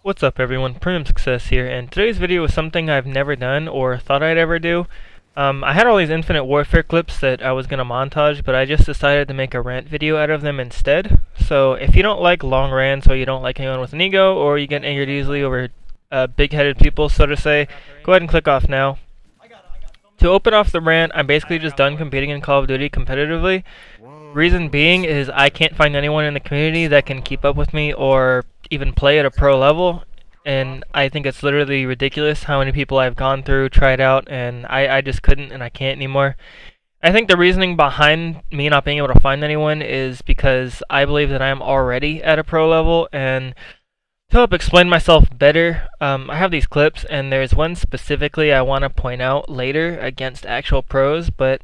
What's up everyone, Premium Success here, and today's video is something I've never done or thought I'd ever do. I had all these Infinite Warfare clips that I was gonna montage, but I just decided to make a rant video out of them instead. So if you don't like long rants, or you don't like anyone with an ego, or you get angered easily over big-headed people, so to say, go ahead and click off now. To open off the rant, I'm basically just done competing in Call of Duty competitively. Reason being is I can't find anyone in the community that can keep up with me or even play at a pro level, and I think it's literally ridiculous how many people I've gone through, tried out, and I just couldn't and I can't anymore. I think the reasoning behind me not being able to find anyone is because I believe that I am already at a pro level, and to help explain myself better, I have these clips, and there's one specifically I want to point out later against actual pros, but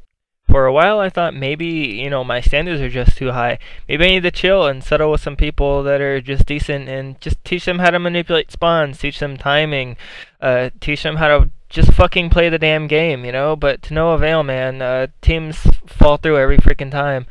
for a while I thought maybe, my standards are just too high. Maybe I need to chill and settle with some people that are just decent and just teach them how to manipulate spawns, teach them timing, teach them how to just fucking play the damn game, but to no avail, man. Teams fall through every freaking time.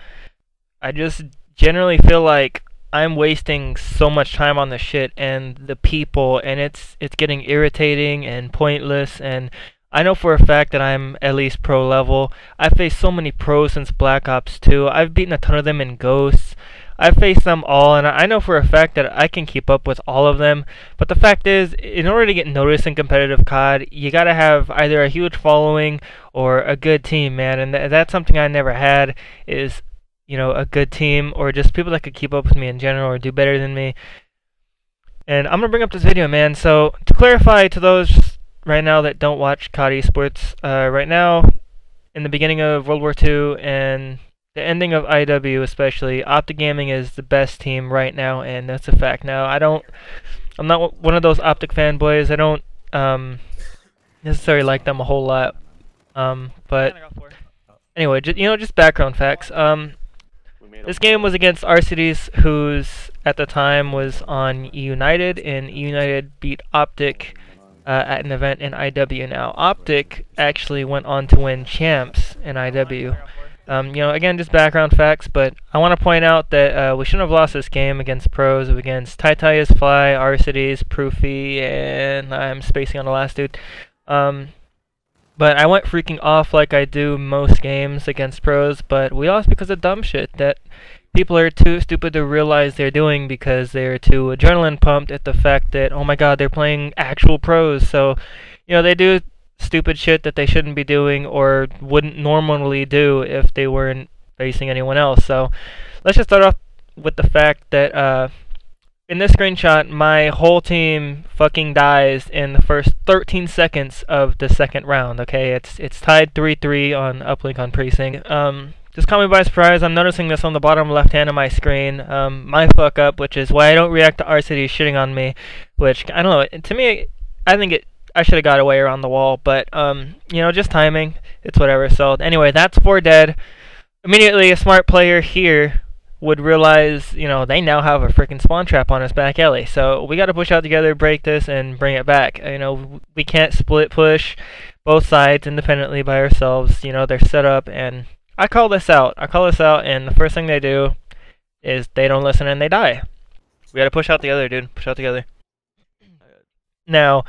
I just generally feel like I'm wasting so much time on the shit and the people, and it's getting irritating and pointless, and I know for a fact that I'm at least pro level. I've faced so many pros since Black Ops 2. I've beaten a ton of them in Ghosts. I've faced them all, and I know for a fact that I can keep up with all of them. But the fact is, in order to get noticed in competitive COD, you gotta have either a huge following or a good team, man. And that's something I never had, is, a good team, or just people that could keep up with me in general or do better than me. And I'm gonna bring up this video, man. So, to clarify to those right now that don't watch COD esports, right now, in the beginning of World War II and the ending of IW especially, Optic Gaming is the best team right now, and that's a fact. Now, I'm not one of those Optic fanboys. I don't necessarily like them a whole lot. But anyway, just background facts. This game was against RCDs, who's at the time was on United, and United beat Optic at an event in IW. Now, Optic actually went on to win champs in IW. Again, just background facts, but I want to point out that we shouldn't have lost this game against pros, against Titaius, Fly, Arcides, Proofy, and I'm spacing on the last dude. But I went freaking off like I do most games against pros, but we lost because of dumb shit that people are too stupid to realize they're doing, because they're too adrenaline pumped at the fact that, oh my god, they're playing actual pros. So, they do stupid shit that they shouldn't be doing or wouldn't normally do if they weren't facing anyone else. So, let's just start off with the fact that in this screenshot, my whole team fucking dies in the first 13 seconds of the second round. Okay, it's tied 3-3 on Uplink on Precinct. Just caught me by surprise. I'm noticing this on the bottom left hand of my screen. My fuck up, which is why I don't react to RCD shitting on me, which, I don't know, to me, I think I should have got away around the wall, but, just timing, it's whatever. So, anyway, that's 4 dead. Immediately, a smart player here would realize, they now have a freaking spawn trap on us back alley. So, we gotta push out together, break this, and bring it back. We can't split push both sides independently by ourselves. They're set up, and I call this out, and the first thing they do is they don't listen and they die. We gotta push out together, dude. Push out together. Now,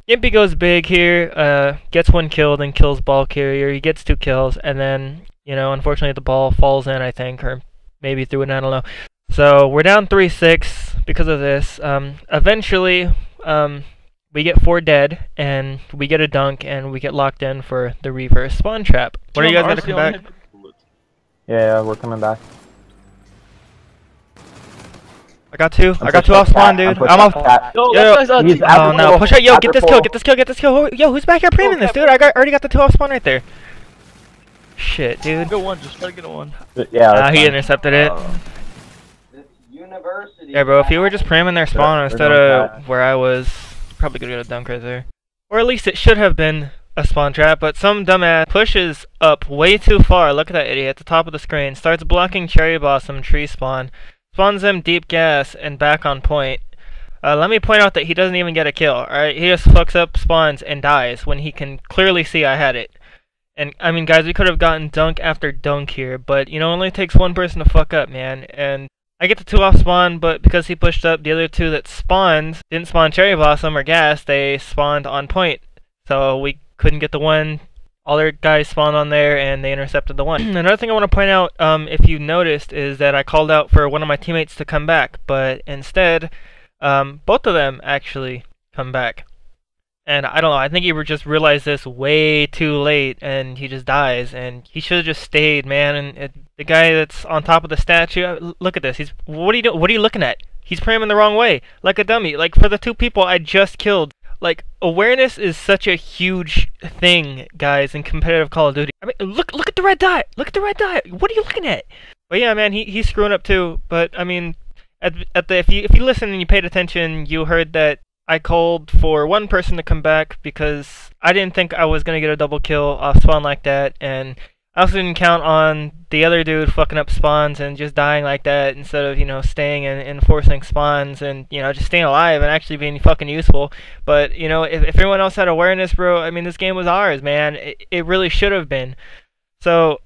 Gimpy goes big here, gets 1 kill, then kills ball carrier. He gets 2 kills, and then, unfortunately the ball falls in, I think, or maybe through it, I don't know. So, we're down 3-6 because of this. Eventually, we get 4 dead, and we get a dunk, and we get locked in for the reverse spawn trap. What are you guys gonna come back? Yeah, we're coming back. I got 2 off spawn, dude. I'm off. Yo, oh no, push out, yo, get this kill. Yo, who's back here priming this, dude? Already got the 2 off spawn right there. Shit, dude. Get one, just try to get one. Yeah, he intercepted it. Yeah, bro, if you were just priming their spawn instead of where I was, probably could get a dunk right there. Or at least it should have been a spawn trap, but some dumbass pushes up way too far. Look at that idiot at the top of the screen. Starts blocking Cherry Blossom tree spawn. Spawns them deep gas and back on point. Let me point out that he doesn't even get a kill, alright? He just fucks up spawns and dies when he can clearly see I had it. And, I mean, guys, we could have gotten dunk after dunk here, but, it only takes one person to fuck up, man. And I get the 2 off spawn, but because he pushed up, the other 2 that spawned didn't spawn Cherry Blossom or Gas, they spawned on point. So we couldn't get the 1. All their guys spawned on there, and they intercepted the 1. Another thing I want to point out, if you noticed, is that I called out for one of my teammates to come back, but instead, both of them actually come back. And I don't know, I think he just realized this way too late, and he just dies, and he should have just stayed, man. And the guy that's on top of the statue, look at this. What are you doing? What are you looking at? He's praying the wrong way, like a dummy. Like, for the 2 people I just killed. Like, awareness is such a huge thing, guys, in competitive Call of Duty. I mean, look at the red dot! Look at the red dot! What are you looking at? But yeah, man, he's screwing up too. But I mean, if you listen and you paid attention, you heard that I called for one person to come back because I didn't think I was gonna get a double kill off spawn like that, and I also didn't count on the other dude fucking up spawns and just dying like that instead of, you know, staying and enforcing spawns and, you know, just staying alive and actually being fucking useful. But, you know, if everyone else had awareness, bro, I mean, this game was ours, man. It really should have been. So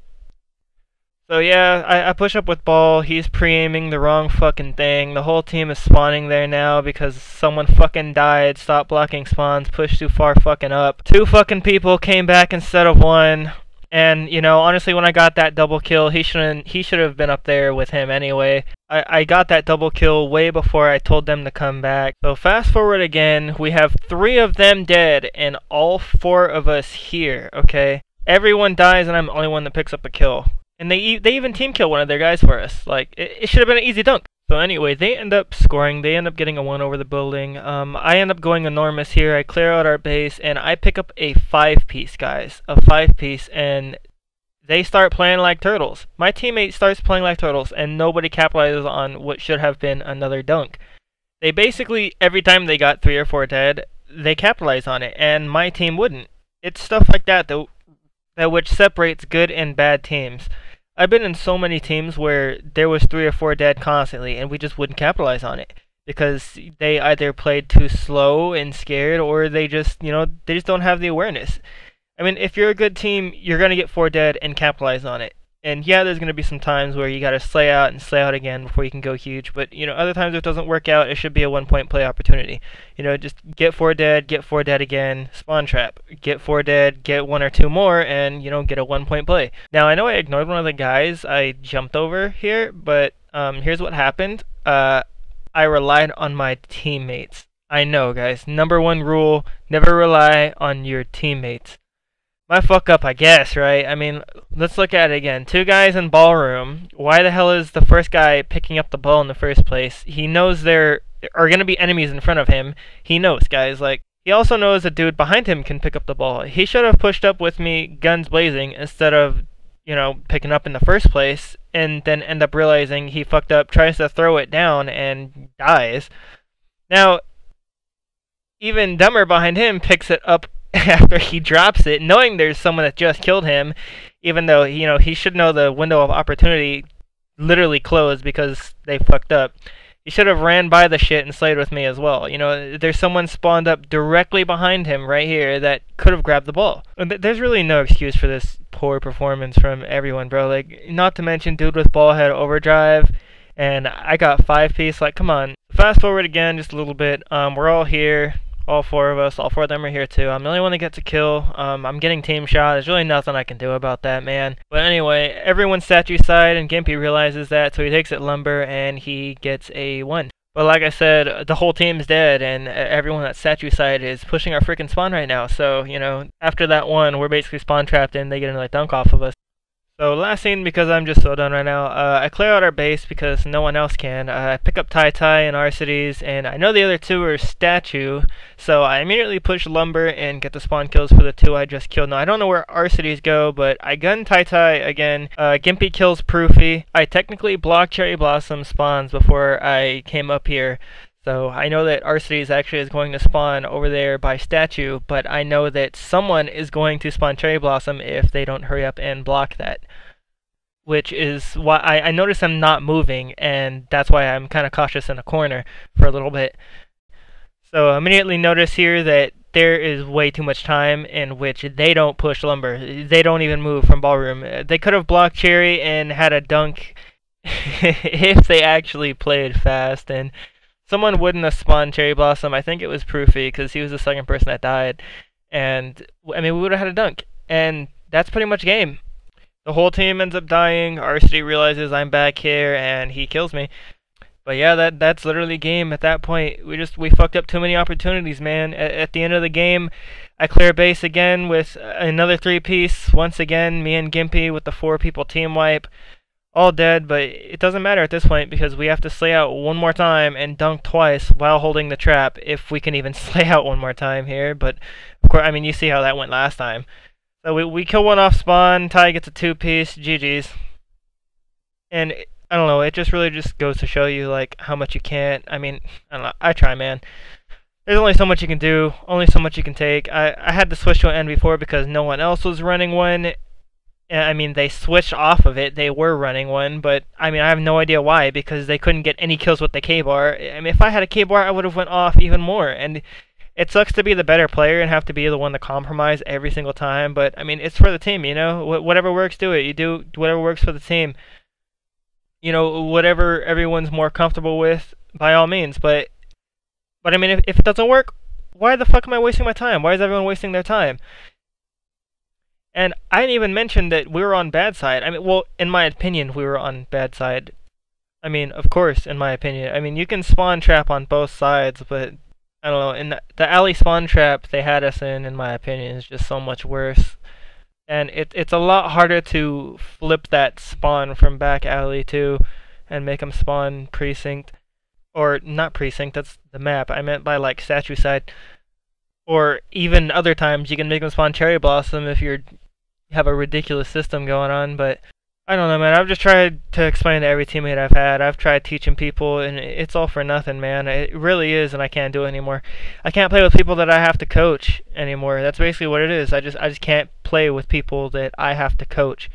yeah, I push up with ball. He's pre-aiming the wrong fucking thing. The whole team is spawning there now because someone fucking died. Stop blocking spawns. Pushed too far fucking up. 2 fucking people came back instead of 1. And, you know, honestly, when I got that double kill, he should have been up there with him anyway. I got that double kill way before I told them to come back. So fast forward again, we have 3 of them dead and all 4 of us here, okay? Everyone dies and I'm the only one that picks up a kill. And they even team kill one of their guys for us. Like, it should have been an easy dunk. So anyway, they end up scoring. They end up getting a 1 over the building. I end up going enormous here. I clear out our base, and I pick up a 5-piece, guys. A 5-piece, and they start playing like turtles. My teammate starts playing like turtles, and nobody capitalizes on what should have been another dunk. They basically, every time they got 3 or 4 dead, they capitalized on it, and my team wouldn't. It's stuff like that which separates good and bad teams. I've been in so many teams where there was 3 or 4 dead constantly, and we just wouldn't capitalize on it because they either played too slow and scared, or they just, you know, they just don't have the awareness. I mean, if you're a good team, you're gonna get 4 dead and capitalize on it. And yeah, there's gonna be some times where you gotta slay out and slay out again before you can go huge. But, you know, other times if it doesn't work out, it should be a 1-point play opportunity. You know, just get 4 dead again, spawn trap. Get 4 dead, get 1 or 2 more, and, you know, get a 1-point play. Now, I know I ignored one of the guys I jumped over here, but here's what happened. I relied on my teammates. I know, guys. Number 1 rule, never rely on your teammates. My fuck up, I guess, right? I mean, let's look at it again. 2 guys in ballroom. Why the hell is the first guy picking up the ball in the first place? He knows there are going to be enemies in front of him. He knows, guys. Like, he also knows a dude behind him can pick up the ball. He should have pushed up with me, guns blazing, instead of, you know, picking up in the first place, and then end up realizing he fucked up, tries to throw it down, and dies. Now, even dumber behind him picks it up after he drops it, knowing there's someone that just killed him, even though, you know, he should know the window of opportunity literally closed because they fucked up. He should have ran by the shit and slayed with me as well. You know, there's someone spawned up directly behind him right here that could have grabbed the ball. There's really no excuse for this poor performance from everyone, bro. Like, not to mention dude with ball had overdrive, and I got 5-piece. Like, come on. Fast forward again just a little bit. We're all here. All 4 of us, all 4 of them are here too. I'm the only one that gets a kill. I'm getting team shot. There's really nothing I can do about that, man. But anyway, everyone's statue side, and Gimpy realizes that, so he takes it lumber, and he gets a 1. But like I said, the whole team's dead, and everyone at statue side is pushing our freaking spawn right now. So, you know, after that 1, we're basically spawn trapped, and they get another dunk off of us. So last scene, because I'm just so done right now, I clear out our base because no one else can. I pick up Tai Tai and Arcides, and I know the other 2 are statue, so I immediately push lumber and get the spawn kills for the 2 I just killed. Now, I don't know where Arcides go, but I gun Tai Tai again. Gimpy kills Proofy. I technically blocked Cherry Blossom spawns before I came up here. So I know that Arcides actually is going to spawn over there by statue, but I know that someone is going to spawn Cherry Blossom if they don't hurry up and block that. Which is why I notice I'm not moving, and that's why I'm kind of cautious in a corner for a little bit. So I immediately notice here that there is way too much time in which they don't push lumber. They don't even move from ballroom. They could have blocked Cherry and had a dunk if they actually played fast and someone wouldn't have spawned Cherry Blossom. I think it was Proofy because he was the second person that died. And I mean, we would have had a dunk. And that's pretty much game. The whole team ends up dying. RCD realizes I'm back here and he kills me. But yeah, that's literally game at that point. We fucked up too many opportunities, man. At the end of the game, I clear base again with another 3-piece. Once again, me and Gimpy with the 4-people team wipe. All dead, but it doesn't matter at this point because we have to slay out one more time and dunk twice while holding the trap if we can even slay out one more time here. But of course, I mean, you see how that went last time. So we kill one off spawn, Ty gets a 2-piece, GG's. And I don't know, it just really just goes to show you like how much you can't. I mean, I don't know, I try, man. There's only so much you can do, only so much you can take. I had to switch to an N before because no one else was running one. I mean, they switched off of it. They were running one, but I mean, I have no idea why because they couldn't get any kills with the K-bar. I mean, if I had a K-bar, I would have went off even more. And it sucks to be the better player and have to be the one to compromise every single time. But I mean, it's for the team, you know. Whatever works, do it. You do whatever works for the team. You know, whatever everyone's more comfortable with, by all means. But I mean, if it doesn't work, why the fuck am I wasting my time? Why is everyone wasting their time? And I didn't even mention that we were on bad side. I mean, well, in my opinion, we were on bad side. I mean, of course, in my opinion. I mean, you can spawn trap on both sides, but I don't know. In the alley spawn trap they had us in my opinion, is just so much worse. And it's a lot harder to flip that spawn from back alley too, and make them spawn precinct. Or not precinct, that's the map. I meant by like statue side. Or even other times you can make them spawn Cherry Blossom if you have a ridiculous system going on, but I don't know, man. I've just tried to explain to every teammate I've had. I've tried teaching people, and it's all for nothing, man. It really is, and I can't do it anymore. I can't play with people that I have to coach anymore. That's basically what it is. I just can't play with people that I have to coach.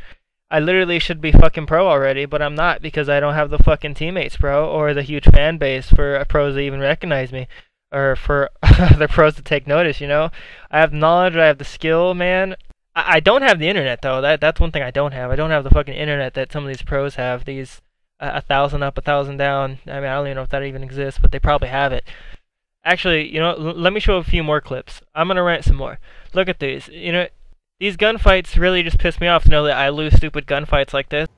I literally should be fucking pro already, but I'm not because I don't have the fucking teammates, bro, or the huge fan base for pros to even recognize me, or for other pros to take notice, you know? I have knowledge, I have the skill, man. I don't have the internet, though. That's one thing I don't have. I don't have the fucking internet that some of these pros have. These 1,000 up, 1,000 down. I mean, I don't even know if that even exists, but they probably have it. Actually, you know, let me show a few more clips. I'm gonna rant some more. Look at these. You know, these gunfights really just piss me off to know that I lose stupid gunfights like this.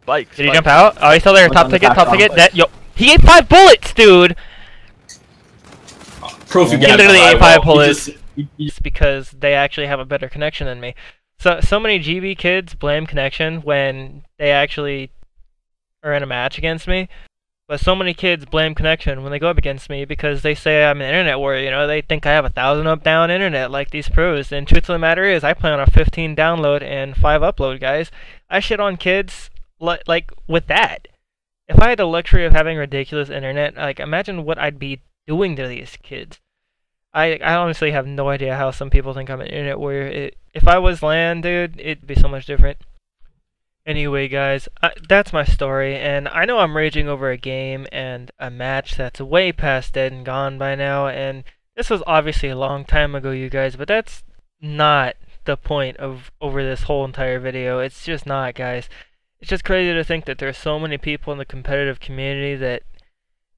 Spike. Did he jump out? Oh, he's still there. Top ticket, top ticket. That, yo, he ate 5 bullets, dude! Proof He literally ate 5 bullets. It's because they actually have a better connection than me. So many GB kids blame connection when they actually are in a match against me. But so many kids blame connection when they go up against me because they say I'm an internet warrior, you know, they think I have 1,000 up down internet like these pros. And truth of the matter is, I play on a 15 download and 5 upload, guys. I shit on kids like with that. If I had the luxury of having ridiculous internet, like imagine what I'd be doing to these kids. I honestly have no idea how some people think I'm an internet warrior. If I was LAN, dude, it'd be so much different. Anyway, guys, that's my story, and I know I'm raging over a game and a match that's way past dead and gone by now, and this was obviously a long time ago, you guys, but that's not the point of over this whole entire video. It's just not, guys. It's just crazy to think that there's so many people in the competitive community that,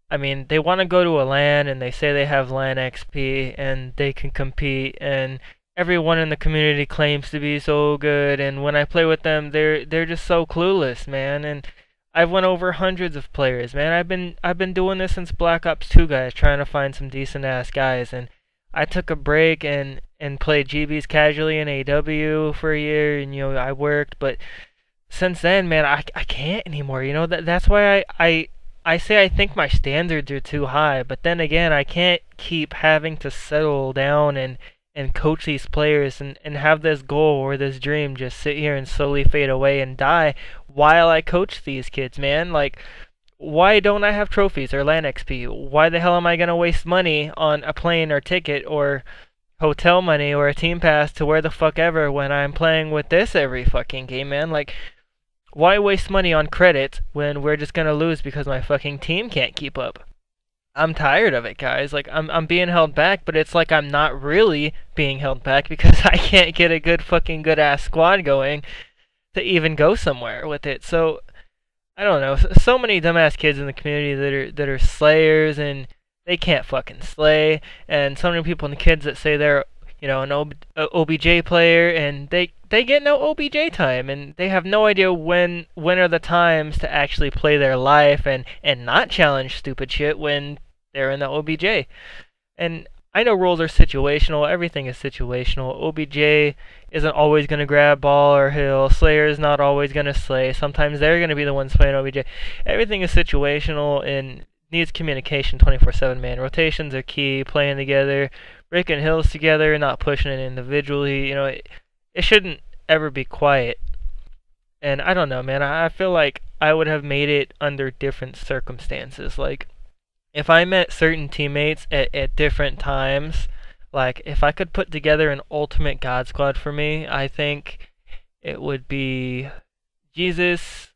I mean, they want to go to a LAN and they say they have LAN XP and they can compete, and everyone in the community claims to be so good, and when I play with them, they're just so clueless, man. And I've went over hundreds of players, man. I've been doing this since Black Ops 2, guys, trying to find some decent ass guys, and I took a break and played GBs casually in AW for a year, and you know, I worked, but since then, man, I can't anymore. You know, that's why I say I think my standards are too high, but then again, I can't keep having to settle down and coach these players and have this goal or this dream just sit here and slowly fade away and die while I coach these kids, man. Like, why don't I have trophies or LAN XP? Why the hell am I gonna waste money on a plane or ticket or hotel money or a team pass to where the fuck ever when I'm playing with this every fucking game, man? Like, why waste money on credits when we're just gonna lose because my fucking team can't keep up? I'm tired of it, guys. Like, I'm being held back, but it's like I'm not really being held back because I can't get a good ass squad going to even go somewhere with it. So I don't know, so many dumbass kids in the community that are slayers and they can't fucking slay, and so many people and the kids that say they're an OBJ player and they get no OBJ time and they have no idea when are the times to actually play their life and not challenge stupid shit when they're in the OBJ. And I know roles are situational. Everything is situational. OBJ isn't always going to grab ball or heal. Slayer is not always going to slay. Sometimes they're going to be the ones playing OBJ. Everything is situational and needs communication 24/7, man. Rotations are key. Playing together, breaking hills together, not pushing it individually. It shouldn't ever be quiet. And I don't know, man. I feel like I would have made it under different circumstances. Like, if I met certain teammates at different times, like if I could put together an ultimate God squad for me, I think it would be Jesus,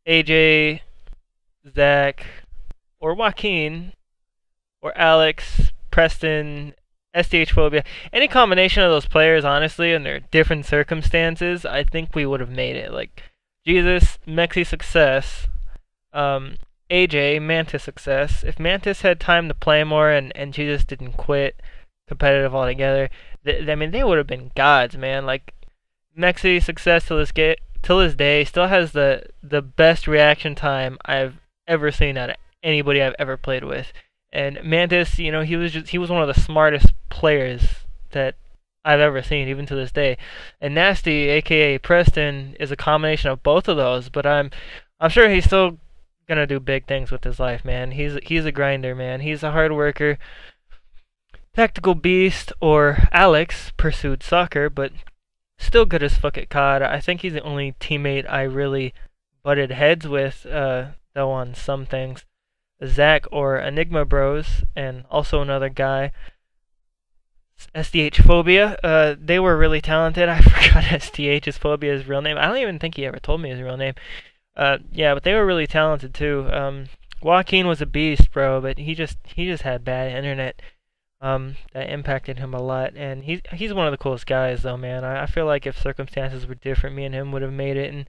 AJ, Zach, or Joaquin, or Alex, Preston, SDH Phobia. Any combination of those players, honestly, under different circumstances, I think we would have made it. Like Jesus, Mexi Success, AJ, Mantis Success. If Mantis had time to play more and Jesus didn't quit competitive altogether, I mean, they would have been gods, man. Like, Mexi Success till this day still has the best reaction time I've ever seen out of anybody I've ever played with. And Mantis, he was one of the smartest players that I've ever seen, even to this day. And Nasty, aka Preston, is a combination of both of those, but I'm sure he's still gonna do big things with his life, man. He's a grinder, man. He's a hard worker. Tactical beast, or Alex pursued soccer, but still good as fuck at COD. I think he's the only teammate I really butted heads with, though, on some things. Zach, or Enigma Bros, and also another guy, SDH Phobia. They were really talented. I forgot SDH's Phobia's real name. I don't even think he ever told me his real name. Yeah, but they were really talented too. Joaquin was a beast, bro, but he just had bad internet. That impacted him a lot, and he's one of the coolest guys, though, man. I feel like if circumstances were different, me and him would have made it and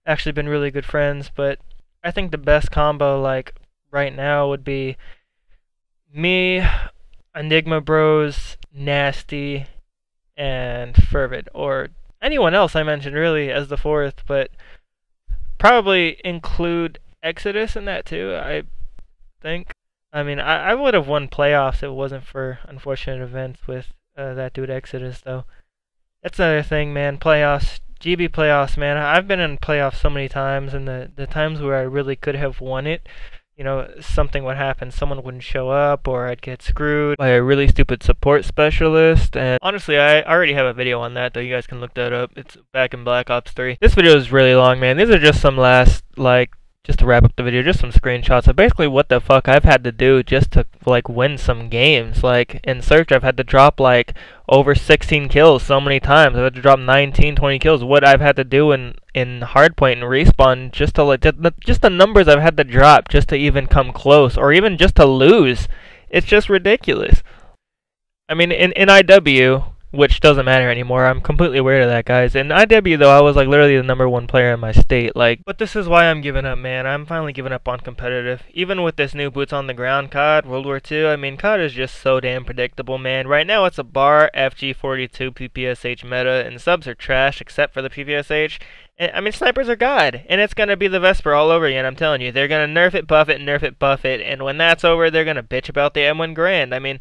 actually been really good friends. But I think the best combo, like right now, would be me, Enigma Bros, Nasty, and Fervid, or anyone else I mentioned really as the fourth, but probably include Exodus in that too, I think. I mean, I would have won playoffs if it wasn't for unfortunate events with that dude Exodus, though. That's another thing, man. Playoffs, GB playoffs, man. I've been in playoffs so many times, and the times where I really could have won it, something would happen. Someone wouldn't show up, or I'd get screwed by a really stupid support specialist. And honestly, I already have a video on that, though. You guys can look that up. It's back in Black Ops 3. This video is really long, man. These are just some last, just to wrap up the video, just some screenshots of basically what the fuck I've had to do just to, win some games. Like, in Search, I've had to drop, over 16 kills so many times. I've had to drop 19, 20 kills. What I've had to do in Hardpoint and Respawn just to, just the numbers I've had to drop just to even come close, or even just to lose. It's just ridiculous. I mean, in IW, which doesn't matter anymore. I'm completely aware of that, guys. In IW, though, I was literally the #1 player in my state. But this is why I'm giving up, man. I'm finally giving up on competitive. Even with this new boots on the ground COD, World War II. I mean, COD is just so damn predictable, man. Right now, it's a bar FG42 PPSH meta, and subs are trash except for the PPSH. And, I mean, snipers are god, and it's gonna be the Vesper all over again. I'm telling you, they're gonna nerf it, buff it, and when that's over, they're gonna bitch about the M1 Grand. I mean,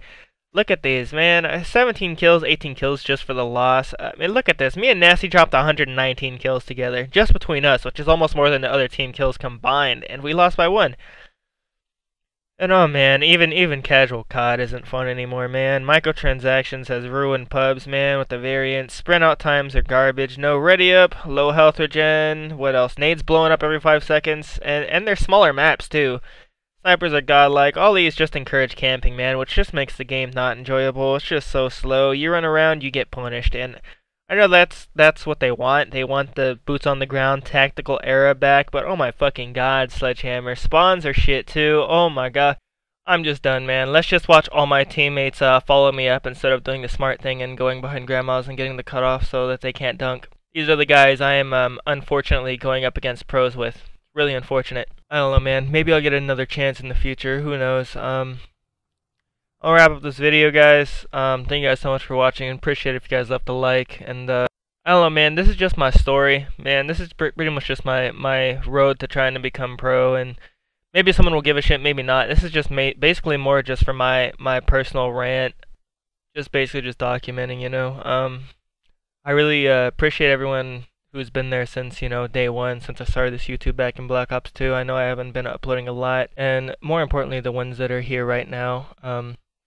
look at these, man. 17 kills, 18 kills just for the loss. I mean, look at this. Me and Nasty dropped 119 kills together, just between us, which is almost more than the other team kills combined, and we lost by 1. And oh man, even casual COD isn't fun anymore, man. Microtransactions has ruined pubs, man, with the variants. Sprint out times are garbage. No ready up, low health regen. What else? Nades blowing up every 5 seconds, and they're smaller maps too. Snipers are godlike. All these just encourage camping, man, which just makes the game not enjoyable. It's just so slow. You run around, you get punished, and I know that's what they want. They want the boots on the ground tactical era back, but oh my fucking god, Sledgehammer. Spawns are shit too. Oh my god. I'm just done, man. Let's just watch all my teammates follow me up instead of doing the smart thing and going behind grandmas and getting the cutoff so that they can't dunk. These are the guys I am unfortunately going up against pros with really unfortunate. I don't know, man. Maybe I'll get another chance in the future. Who knows? I'll wrap up this video, guys. Thank you guys so much for watching, and appreciate it if you guys left a like. And I don't know, man. This is just my story, man. This is pretty much just my road to trying to become pro, and maybe someone will give a shit, maybe not. This is just basically more just for my personal rant, just basically just documenting, you know. I really appreciate everyone who's been there since, you know, day one, since I started this YouTube back in Black Ops 2. I know I haven't been uploading a lot, and more importantly, the ones that are here right now.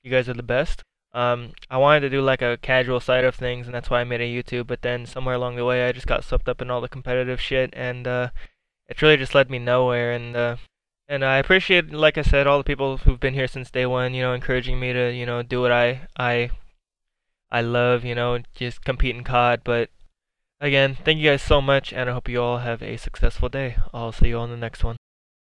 You guys are the best. I wanted to do like a casual side of things, and that's why I made a YouTube, but then somewhere along the way, I just got swept up in all the competitive shit, and it's really just led me nowhere, and I appreciate, like I said, all the people who've been here since day one, you know, encouraging me to, you know, do what I love, you know, just compete in COD. But again, thank you guys so much, and I hope you all have a successful day. I'll see you all in the next one.